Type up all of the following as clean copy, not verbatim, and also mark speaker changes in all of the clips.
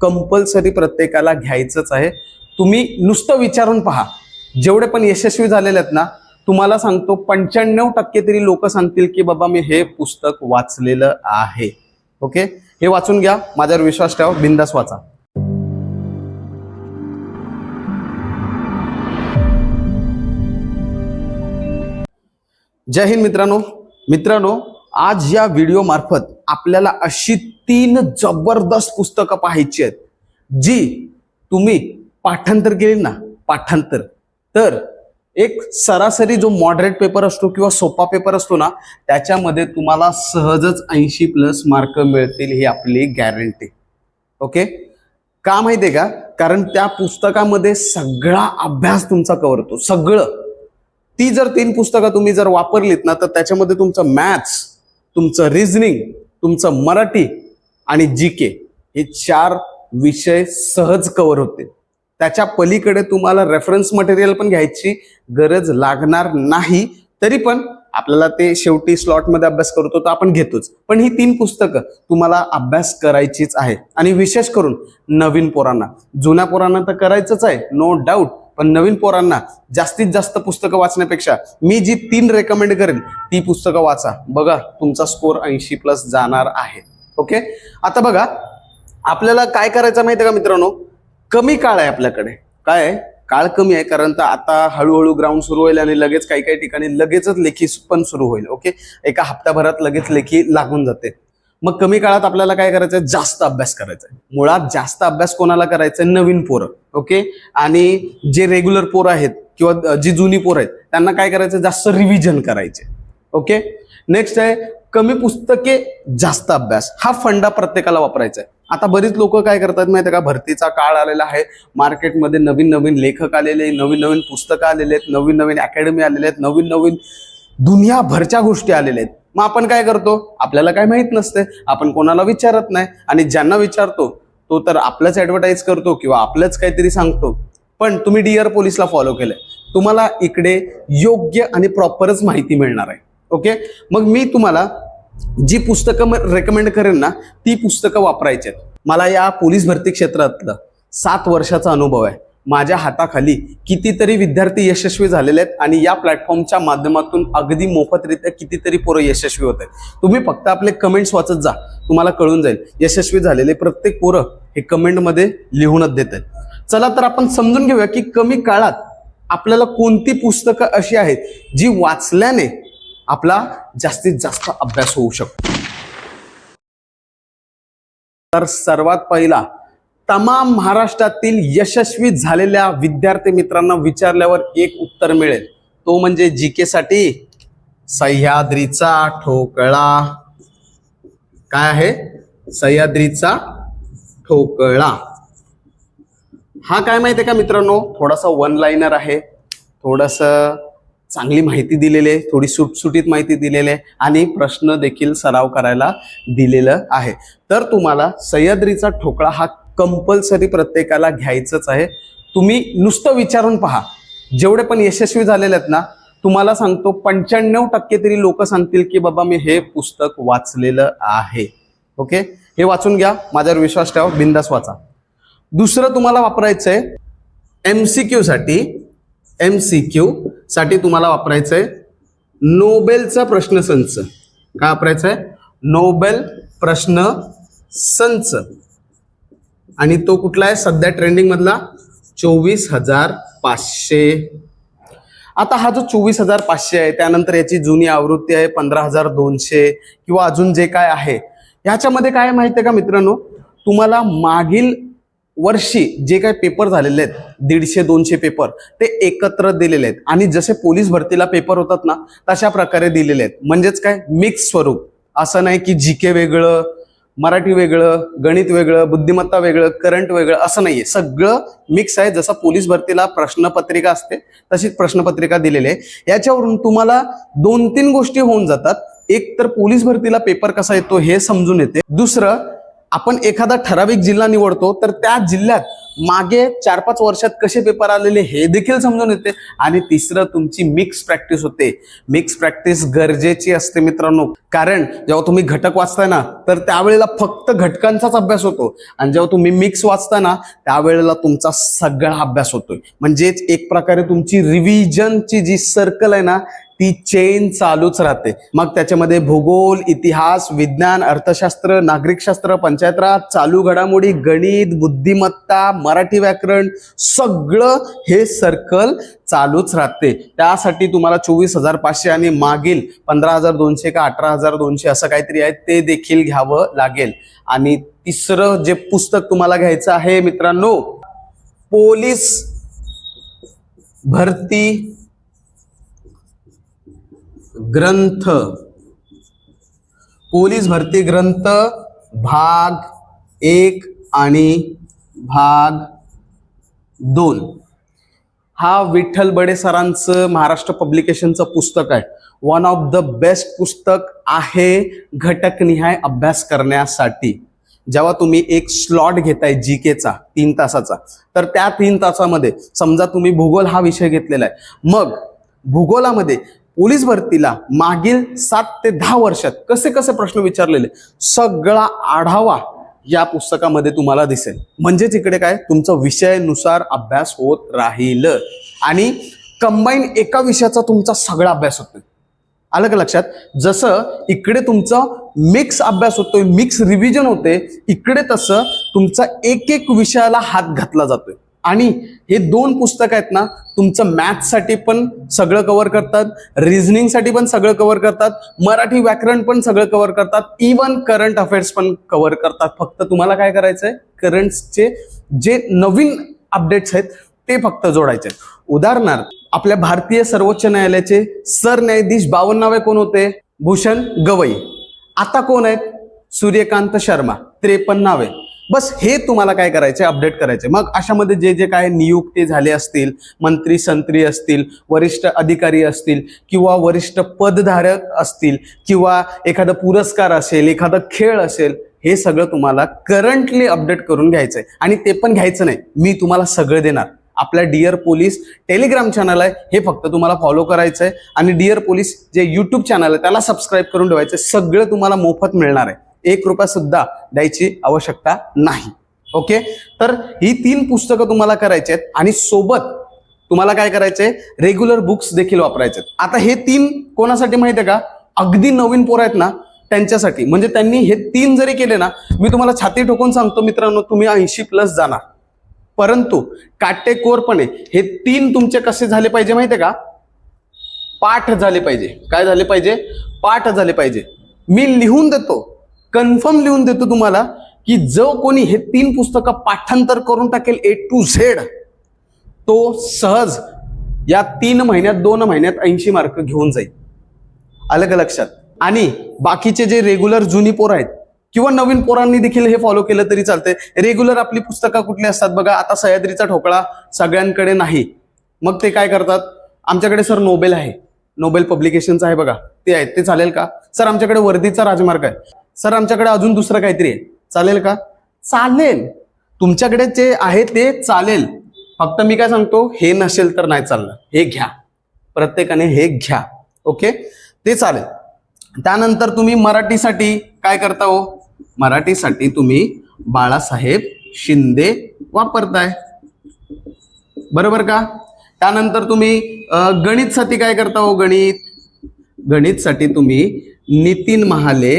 Speaker 1: Compulsory प्रत्येकाला घ्यायचंच आहे। तुम्ही नुसतं विचारून पहा, जेवढे पण यशस्वी झालेले आहेत ना, तुम्हाला सांगतो 95% तरी लोक सांगतील की बाबा मी हे पुस्तक वाचलेलं आहे। ओके, हे वाचून घ्या, माझ्यावर विश्वास ठेवा, बिंदास वाचा। जय हिंद मित्रांनो, आज या व्हिडिओ मार्फत आपल्याला अशी 3 जबरदस्त पुस्तकं पाहायची आहेत जी तुम्ही पाठांतर केली ना, पाठांतर तर एक सरासरी जो मॉडरेट पेपर असतो किंवा सोपा पेपर असतो ना, त्याच्यामध्ये तुम्हाला सहजच 80+ मार्क मिळतील, ही आपली गॅरंटी। ओके, का माहितीये का? कारण त्या पुस्तकामध्ये सगळा अभ्यास तुमचा कव्हर होतो, सगळं। ती जर 3 पुस्तकं तुम्ही जर वापरलीत ना, तर त्याच्यामध्ये तुमचं मॅथ्स, तुमचं रिझनिंग, तुमचं मराठी आणि जीके हे 4 विषय सहज कव्हर होते। त्याच्या पलीकडे तुम्हाला रेफरन्स मटेरियल पण घ्यायची गरज लागणार नाही, तरी पण आपल्याला ते शेवटी स्लॉटमध्ये अभ्यास करतो तर आपण घेतोच, पण ही 3 पुस्तकं तुम्हाला अभ्यास करायचीच आहे। आणि विशेष करून नवीन पोरांना, जुन्या पोरांना तर करायचंच आहे नो डाऊट, पण नवीन पोरांना जास्तीत जास्त पुस्तकं वाचण्यापेक्षा मी जी 3 रेकमेंड करेन ती पुस्तकं वाचा, बघा तुमचा स्कोर 80+ जाणार आहे। ओके, आता बघा आपल्याला काय करायचं माहिती आहे का मित्रांनो, कमी काळ आहे आपल्याकडे, काय आहे, काळ कमी आहे, कारण आता हळूहळू ग्राउंड सुरू होईल आणि लगेच काही काही ठिकाणी लगेचच लेखी पण सुरू होईल। ओके, एका हप्त्याभरात लगेच लेखी लागून जाते। मग कमी काळात आपल्याला काय करायचंय, जास्त अभ्यास करायचा आहे। मुळात जास्त अभ्यास कोणाला करायचा आहे, नवीन पोरं। ओके, आणि जे रेग्युलर पोरं आहेत किंवा जी जुनी पोरं आहेत त्यांना काय करायचं, जास्त रिव्हिजन करायचे। ओके, नेक्स्ट आहे कमी पुस्तके जास्त अभ्यास, हा फंडा प्रत्येकाला वापरायचा आहे। आता बरीच लोक काय करतात माहिती आहे का, भरतीचा काळ आलेला आहे, मार्केटमध्ये नवीन नवीन लेखक आलेले, नवीन नवीन पुस्तकं आलेले आहेत, नवीन नवीन अकॅडमी आलेले आहेत, नवीन नवीन दुनियाभरच्या गोष्टी आलेल्या आहेत। मग आपण काय करतो, आपल्याला काय माहित नसते, आपण कोणाला विचारत नाही, आणि ज्यांना विचारतो तो तर आपलंच ऍडव्हर्टाईज करतो किंवा आपलंच काहीतरी सांगतो। पण तुम्ही डिअर पोलिसला फॉलो केलंय, तुम्हाला इकडे योग्य आणि प्रॉपरच माहिती मिळणार आहे। ओके, मग मी तुम्हाला जी पुस्तकं रेकमेंड करेन ना, ती पुस्तकं वापरायची आहेत। मला या पोलीस भरती क्षेत्रातलं 7 वर्षाचा अनुभव आहे, माझ्या हाताखाली कितीतरी विद्यार्थी यशस्वी झालेले आहेत, आणि या प्लॅटफॉर्मच्या माध्यमातून अगदी मोफतरित्या कितीतरी पोरं यशस्वी होत आहेत। तुम्ही फक्त आपले कमेंट्स वाचत जा, तुम्हाला कळून जाईल यशस्वी झालेले प्रत्येक पोरं हे कमेंटमध्ये लिहूनच देत आहेत। चला तर आपण समजून घेऊया की कमी काळात आपल्याला कोणती पुस्तकं अशी आहेत जी वाचल्याने आपला जास्तीत जास्त अभ्यास होऊ शकतो। तर सर्वात पहिला, तमाम महाराष्ट्रातील यशस्वी झालेल्या विद्यार्थी मित्रांना विचारल्यावर एक उत्तर मिळेल, तो म्हणजे जीके साठी सह्याद्रीचा ठोकळा। काय आहे, सह्याद्रीचा ठोकळा। हा काय माहिती आहे का मित्रांनो, थोडासा वन लाइनर आहे, थोडंसं चांगली माहिती दिलेली आहे, थोडी सुटसुटीत माहिती दिलेली आहे, आणि प्रश्न देखील सराव करायला दिलेलं आहे। तर तुम्हाला सह्याद्रीचा ठोकळा हा कंपल्सरी प्रत्येकाला घ्यायचंच आहे। तुम्ही नुसतं विचारून पहा, जेवढे पण यशस्वी झालेले आहेत ना, तुम्हाला सांगतो 95% तरी लोक सांगतील की बाबा मी हे पुस्तक वाचलेलं आहे। ओके, हे वाचून घ्या, माझ्यावर विश्वास ठेवा, बिंदास वाचा। दुसरं तुम्हाला वापरायचंय MCQ साठी तुम्हाला वापरायचंय नोबेलचा प्रश्नसंच। काय वापरायचंय, नोबेल प्रश्न संच, आणि तो कुठला आहे, सध्या ट्रेंडिंग मधला 24,500। आता हा जो 24,500 आहे, त्यानंतर याची जुनी आवृत्ती आहे 15,200 किंवा अजून जे काय आहे, ह्याच्यामध्ये काय माहिती आहे का मित्रांनो, तुम्हाला मागील वर्षी जे काही पेपर झालेले आहेत 150-200 पेपर ते एकत्र दिलेले आहेत, आणि जसे पोलीस भरतीला पेपर होतात ना तशा प्रकारे दिलेले आहेत। म्हणजेच काय, मिक्स स्वरूप, असं नाही की जीके वेगळं, मराठी वेगळं, गणित वेगळं, बुद्धिमत्ता वेगळं, करंट वेगळं, असं नाहीये, सगळं मिक्स आहे। जसं पोलीस भरतीला प्रश्नपत्रिका असते तशीच प्रश्नपत्रिका दिलेली आहे। याच्यावरून तुम्हाला 2-3 गोष्टी होऊन जातात, एक तर पोलीस भरतीला पेपर कसा येतो हे समजून येते, दुसरं आपण एखादा ठराविक जिल्हा निवडतो तर त्या जिल्ह्यात मागे 4-5 वर्षात कसे पेपर आलेले हे देखील समजून येते. आणि तिसरं तुमची मिक्स प्रॅक्टिस होते. मिक्स प्रॅक्टिस गरजेची असते मित्रांनो, कारण जेव्हा तुम्ही घटक वाचताय ना तर त्यावेळेला फक्त घटकांचाच अभ्यास होतो, आणि जेव्हा तुम्ही मिक्स वाचता ना त्यावेळेला तुमचा सगळा अभ्यास होतोय. म्हणजेच एक प्रकारे तुमची रिव्हिजनची जी सर्कल आहे ना ती चेन चालूच राहते. मग त्याच्यामध्ये भूगोल, इतिहास, विज्ञान, अर्थशास्त्र, नागरिकशास्त्र, पंचायतराज, चालू घडामोडी, गणित, बुद्धिमत्ता, मराठी व्याकरण, सगळं हे सर्कल चालूच राहते. त्यासाठी तुम्हाला 24,500 आणि मागील 15,200 का 18,200 असं काहीतरी आहे ते देखील घ्यावं लागेल. आणि तिसरं जे पुस्तक तुम्हाला घ्यायचं आहे मित्रांनो, पोलीस भरती ग्रंथ. पोलीस भरती ग्रंथ भाग 1 आणि भाग 2. हा विठ्ठल बडे सरांचं महाराष्ट्र पब्लिकेशनचं पुस्तक आहे. वन ऑफ द बेस्ट पुस्तक आहे घटकनिहाय अभ्यास करण्यासाठी. जेव्हा तुम्ही एक स्लॉट घेताय जीकेचा 3 तासाचा, तर त्या 3 तासामध्ये समजा तुम्ही भूगोल हा विषय घेतलेला आहे, मग भूगोलामध्ये पोलीस भरतीला मागील 7 ते 10 वर्षात कसे कसे प्रश्न विचारलेले सगळा आढावा या पुस्तकामध्ये तुम्हाला दिसेल. म्हणजेच इकडे काय तुमचं विषयानुसार अभ्यास होत राहील आणि कंबाईन एका विषयाचा तुमचा सगळा अभ्यास होतोय. आलं का लक्षात? जसं इकडे तुमचा मिक्स अभ्यास होतोय, मिक्स रिव्हिजन होते, इकडे तसं तुमचा एक एक विषयाला हात घातला जातोय. आणि हे 2 पुस्तक आहेत ना तुमचं मॅथ्ससाठी पण सगळं कव्हर करतात, रिझनिंगसाठी पण सगळं कव्हर करतात, मराठी व्याकरण पण सगळं कव्हर करतात, इवन करंट अफेअर्स पण कव्हर करतात. फक्त तुम्हाला काय करायचंय, करंटचे जे नवीन अपडेट्स आहेत ते फक्त जोडायचे. उदाहरणार्थ आपल्या भारतीय सर्वोच्च न्यायालयाचे सरन्यायाधीश 52 कोण होते? भूषण गवई. आता कोण आहेत? सूर्यकांत शर्मा 53. बस हे तुम्हाला काय करायचे, अपडेट करायचे. मग अशामध्ये जे जे काय नियुक्ती झाले असतील, मंत्री संत्री असतील, वरिष्ठ अधिकारी असतील किंवा वरिष्ठ पदधारक असतील किंवा एखादा पुरस्कार असेल, एखादा खेळ असेल, हे सगळं तुम्हाला करंटली अपडेट करून घ्यायचंय. आणि ते पण घ्यायचं नाही, मी तुम्हाला सगळं देणार. आपल्या डिअर पोलीस टेलिग्राम चॅनल आहे, हे फक्त तुम्हाला फॉलो करायचंय. आणि डिअर पोलीस जे यूट्यूब चॅनल आहे त्याला सबस्क्राईब करून ठेवायचं. सगळं तुम्हाला मोफत मिळणार आहे, 1 रुपया सुद्धा द्यायची आवश्यकता नाही. ओके, तर ही 3 पुस्तकं तुम्हाला करायची आहेत आणि सोबत तुम्हाला काय करायचंय, रेग्युलर बुक्स देखील वापरायचे. आता हे 3 कोणासाठी माहिती आहे का? अगदी नवीन पोरं आहेत ना त्यांच्यासाठी. म्हणजे त्यांनी हे 3 जरी केले ना, मी तुम्हाला छाती ठोकून सांगतो मित्रांनो, तुम्ही 80+ जाणार. परंतु काटेकोरपणे हे 3 तुमचे कसे झाले पाहिजे माहिती आहे का? पाठ झाले पाहिजे. काय झाले पाहिजे? पाठ झाले पाहिजे. मी लिहून देतो, कन्फर्म लिहून देतो तुम्हाला की जो कोणी हे 3 पुस्तकं पाठांतर करून टाकेल A to Z, तो सहज या 3 महिन्यात 2 महिन्यात 80 मार्क घेऊन जाईल. आलं का लक्षात? आणि बाकीचे जे रेग्युलर जुनी पोरं आहेत किंवा नवीन पोरांनी देखील हे फॉलो केलं तरी चालतंय. रेग्युलर आपली पुस्तकं कुठली असतात बघा, आता सह्याद्रीचा ठोकळा सगळ्यांकडे नाही, मग ते काय करतात, आमच्याकडे सर नोबेल आहे, नोबेल पब्लिकेशनचं आहे बघा, ते आहे, ते चालेल का? सर आमच्याकडे वर्दीचा राजमार्ग आहे, सर आमच्याकडे अजून दुसरं काहीतरी आहे, चालेल का? चालेल, तुमच्याकडे जे आहे ते चालेल. फक्त मी काय सांगतो, हे नसेल तर नाही चाललं, हे घ्या, प्रत्येकाने हे घ्या. ओके, ते चालेल. त्यानंतर तुम्ही मराठीसाठी काय करता हो? मराठीसाठी तुम्ही बाळासाहेब शिंदे वापरताय, बरोबर का? त्यानंतर तुम्ही गणितसाठी काय करता हो? गणितसाठी तुम्ही नितीन महाले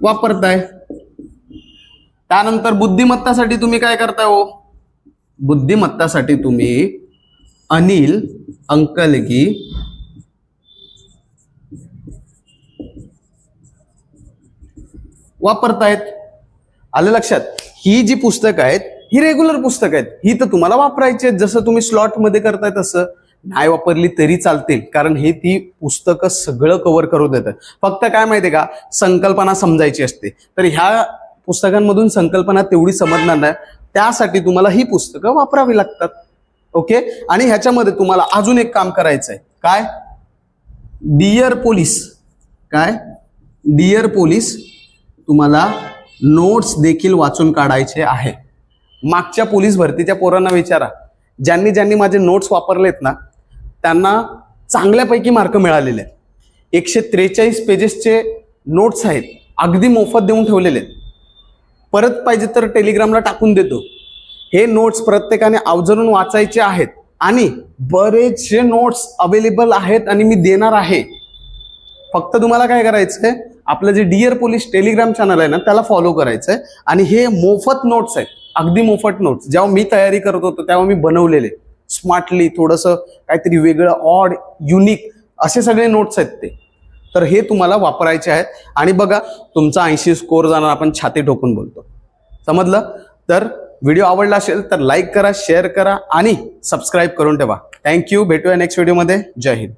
Speaker 1: वापरताय. त्यानंतर बुद्धिमत्तासाठी तुम्ही काय करताय हो? बुद्धिमत्तासाठी तुम्ही अनिल अंकलगी वापरतायत. आलं लक्षात? ही जी पुस्तकं आहेत ही रेग्युलर पुस्तकं आहेत, ही तर तुम्हाला वापरायची आहेत. जसं तुम्ही स्लॉट मध्ये करताय तसं नाही वापरली तरी चालतील, कारण हे ती पुस्तकं सगळं कव्हर करू देतात. फक्त काय माहितीये का, संकल्पना समजायची असते, तर ह्या पुस्तकांमधून संकल्पना तेवढी समजणार नाही, त्यासाठी तुम्हाला ही पुस्तकं वापरावी लागतात. ओके, आणि ह्याच्यामध्ये तुम्हाला अजून एक काम करायचं आहे. काय? Dear police. काय? डिअर पोलीस तुम्हाला नोट्स देखील वाचून काढायचे आहे. मागच्या पोलीस भरतीच्या पोरांना विचारा, ज्यांनी ज्यांनी माझे नोट्स वापरलेत ना त्यांना चांगल्यापैकी मार्क मिळालेले आहेत. 143 पेजेसचे नोट्स आहेत, अगदी मोफत देऊन ठेवलेले आहेत. परत पाहिजे तर टेलिग्रामला टाकून देतो. हे नोट्स प्रत्येकाने आवर्जून वाचायचे आहेत आणि बरेचसे नोट्स अवेलेबल आहेत आणि मी देणार आहे. फक्त तुम्हाला काय करायचंय, आपलं जे डिअर पोलीस टेलिग्राम चॅनल आहे ना त्याला फॉलो करायचंय आणि हे मोफत नोट्स आहेत, अगदी मोफत नोट्स. जेव्हा मी तयारी करत होतो तेव्हा मी बनवलेले स्मार्टली, थोडंसं काहीतरी वेगळं, ऑड, युनिक असे सगळे नोट्स आहेत ते. तर हे तुम्हाला वापरायचे आहेत आणि बघा तुमचा 80 स्कोर जाणार. आपण छाती ठोकून बोलतो, समजलं? तर व्हिडिओ आवडला असेल तर लाईक करा, शेअर करा आणि सबस्क्राईब करून ठेवा. थँक्यू. भेटूया नेक्स्ट व्हिडिओमध्ये. जय हिंद.